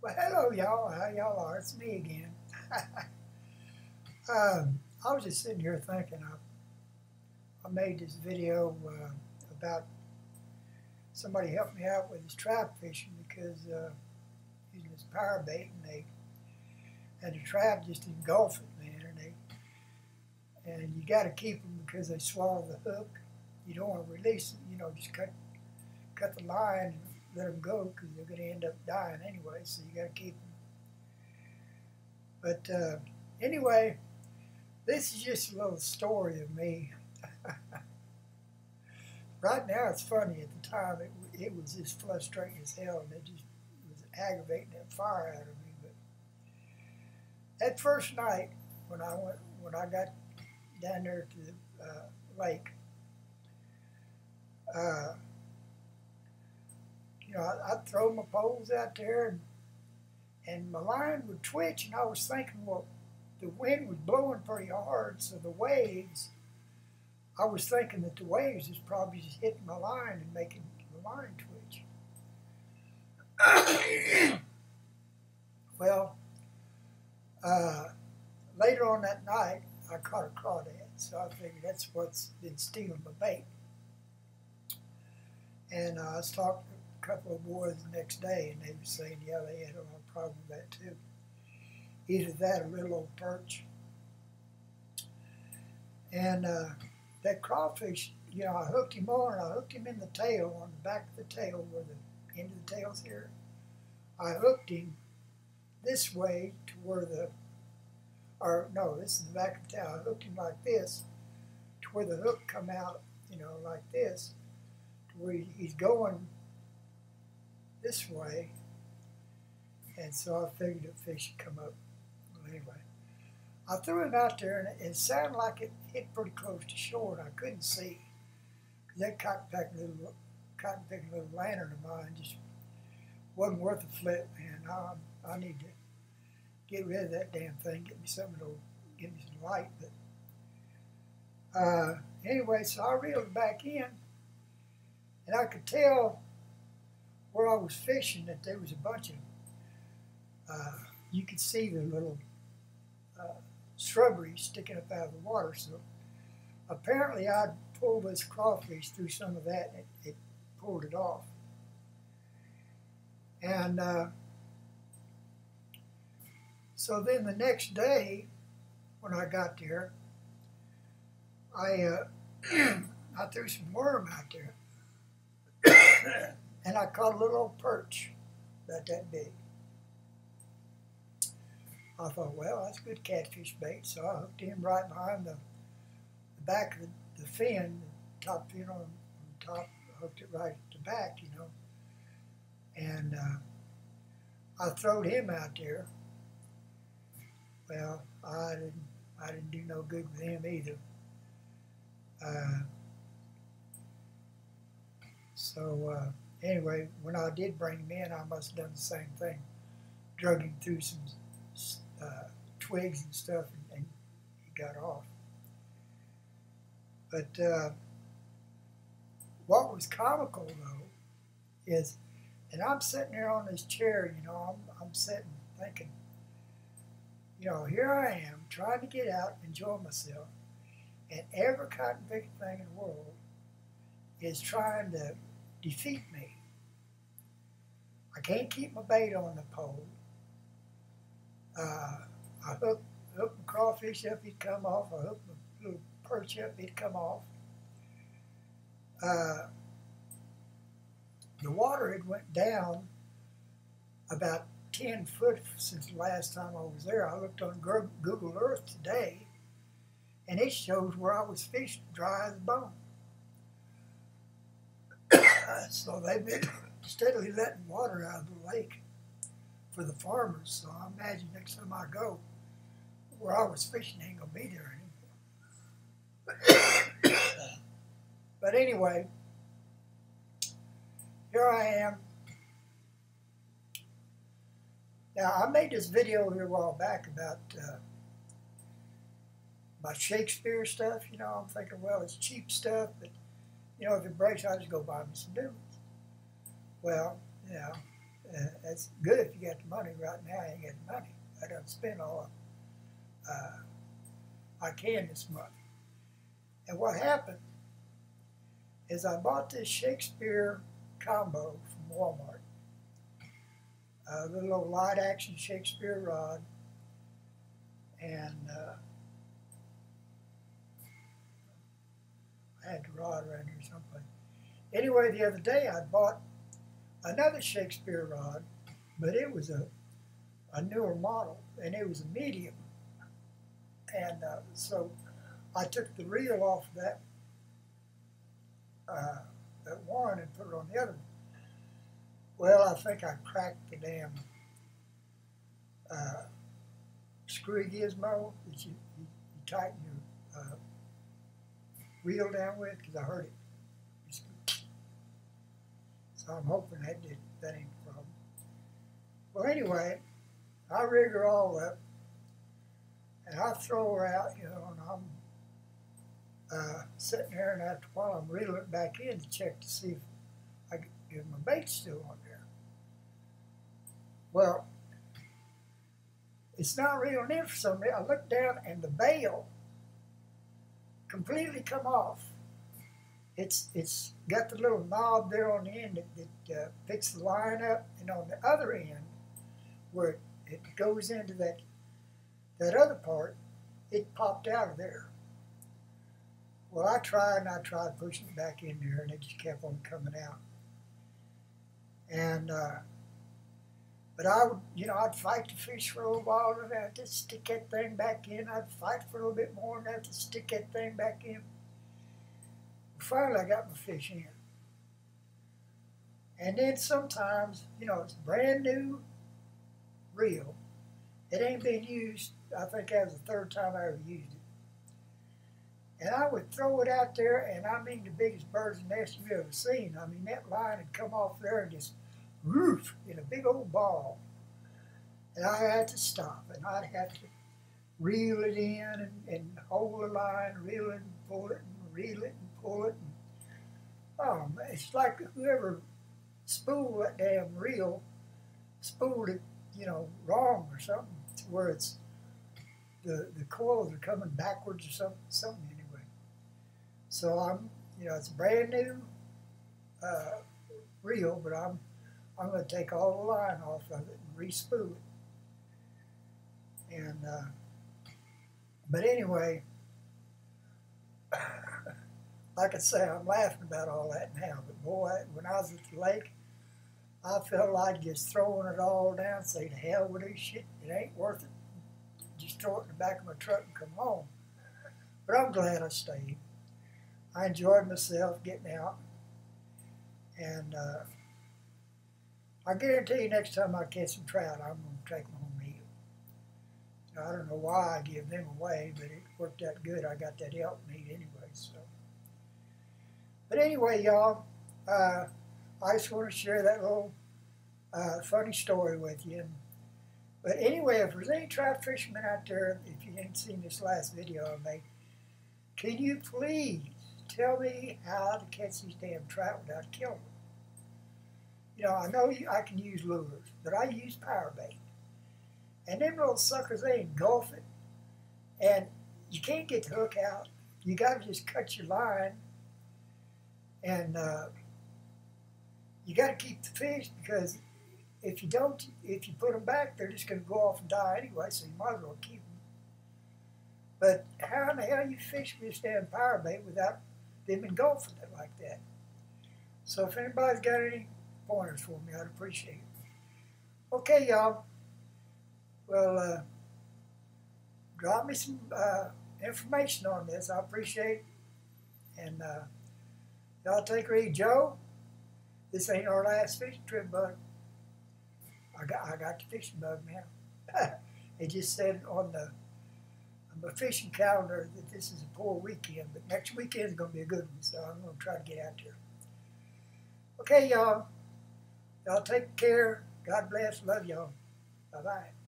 Well, hello, y'all. How y'all are? It's me again. I was just sitting here thinking. I made this video about somebody helped me out with his trap fishing because using this power bait, and they had the trap just engulf it, man. And you got to keep them because they swallow the hook. You don't want to release it. Just cut the line and let them go because they're going to end up dying anyway. So you got to keep them. But anyway, this is just a little story of me. Right now it's funny. At the time it was just frustrating as hell, and it was aggravating that fire out of me. But that first night when I got down there to the lake, I'd throw my poles out there, and my line would twitch, and I was thinking, well, the wind was blowing pretty hard, so I was thinking that the waves was probably just hitting my line and making the line twitch. Well, later on that night, I caught a crawdad, so I figured that's what's been stealing my bait. And I was talking to a couple of boys the next day, and they were saying, yeah, they had a lot of problem with that too. Either that or little old perch. And that crawfish, I hooked him on, and I hooked him in the tail, on the back of the tail where the end of the tail's here. I hooked him this way to where this is the back of the tail. I hooked him like this to where the hook come out, like this, to where he's going this way. And so I figured the fish would come up. Well, anyway, I threw him out there, and it sounded like it hit pretty close to shore, and I couldn't see. That cotton-picking little lantern of mine just wasn't worth a flip, man. I need to get rid of that damn thing, get me something that'll give me some light. But anyway, so I reeled it back in, and I could tell where I was fishing that there was a bunch of, you could see the little shrubbery sticking up out of the water. So apparently I'd pulled this crawfish through some of that, and it pulled it off. And so then the next day when I got there, I threw some worm out there, and I caught a little old perch about that big. I thought, well, that's good catfish bait, so I hooked him right behind the back of the fin, the top fin on top. I hooked it right at the back, and I throwed him out there. Well, I didn't do no good with him either. Anyway, when I did bring him in, I must have done the same thing. Drug him through some twigs and stuff, and he got off. But what was comical, though, is, and I'm sitting there on this chair, I'm sitting thinking, here I am trying to get out and enjoy myself, and every cotton-picking thing in the world is trying to defeat me. I can't keep my bait on the pole. I hooked my crawfish up, he'd come off. I hooked my little perch up, he'd come off. The water had went down about 10 foot since the last time I was there. I looked on Google Earth today, and it shows where I was fishing dry as a bone. So they've been steadily letting water out of the lake for the farmers. So I imagine next time I go, where I was fishing ain't gonna be there anymore. But anyway, here I am. Now, I made this video here a while back about my Shakespeare stuff. I'm thinking, well, it's cheap stuff, but if it breaks, I'll just go buy me some new ones. Well, That's good if you got the money. Right now, I ain't got the money. I done spent all I can this month. And what happened is I bought this Shakespeare combo from Walmart. The little light action Shakespeare rod. And I had the rod around here someplace. Anyway, the other day I bought another Shakespeare rod, but it was a newer model, and it was a medium. And so I took the reel off of that one and put it on the other one. Well, I think I cracked the damn screw gizmo that you tighten your reel down with, because I heard it. So I'm hoping that ain't the problem. Well, anyway, I rig her all up, and I throw her out, you know, and I'm sitting there, and after a while I'm reeling it back in to check to see if my bait's still on there. Well, it's not reeling in for some reason. I look down, and the bail completely come off. It's got the little knob there on the end that picks the line up, and on the other end, where it goes into that other part, it popped out of there. Well, I tried pushing it back in there, and it just kept on coming out. And but I would, you know, I'd fight the fish for a little while, and I'd just stick that thing back in. I'd fight for a little bit more, and I'd just stick that thing back in. Finally, I got my fish in. And then sometimes, you know, it's a brand new reel. It ain't been used. I think that was the third time I ever used it. And I would throw it out there, and I mean the biggest bird's nest you've ever seen. I mean, that line would come off there and just roof in a big old ball. And I had to stop, and I'd have to reel it in and hold the line, reel it and pull it, and reel it and pull it. And, it's like whoever spooled that damn reel spooled it, you know, wrong or something, to where it's the coils are coming backwards or something anyway. So I'm, you know, it's a brand new reel, but I'm going to take all the line off of it and re-spool it. And but anyway, like I say, I'm laughing about all that now, but boy, when I was at the lake, I felt like just throwing it all down, say to hell with this shit, it ain't worth it. Just throw it in the back of my truck and come home. But I'm glad I stayed. I enjoyed myself getting out, and I guarantee you next time I catch some trout, I'm going to take them home and eat them. I don't know why I give them away, but it worked out good. I got that elk meat anyway, so. But anyway, y'all, I just want to share that little funny story with you. But anyway, if there's any trout fishermen out there, if you ain't seen this last video I made, can you please tell me how to catch these damn trout without killing them? You know, I know I can use lures, but I use power bait. And them little suckers, they engulf it. And you can't get the hook out. You got to just cut your line. And you got to keep the fish, because if you don't, if you put them back, they're just going to go off and die anyway, so you might as well keep them. But how in the hell you fish with this damn power bait without them engulfing it like that? So if anybody's got any pointers for me, I'd appreciate it. Okay, y'all. Well, drop me some information on this. I appreciate it. And y'all take her easy. Joe, this ain't our last fishing trip, bud. I got the fishing bug now. It just said on my fishing calendar that this is a poor weekend, but next weekend is going to be a good one, so I'm going to try to get out there. Okay, y'all. Y'all take care. God bless. Love y'all. Bye-bye.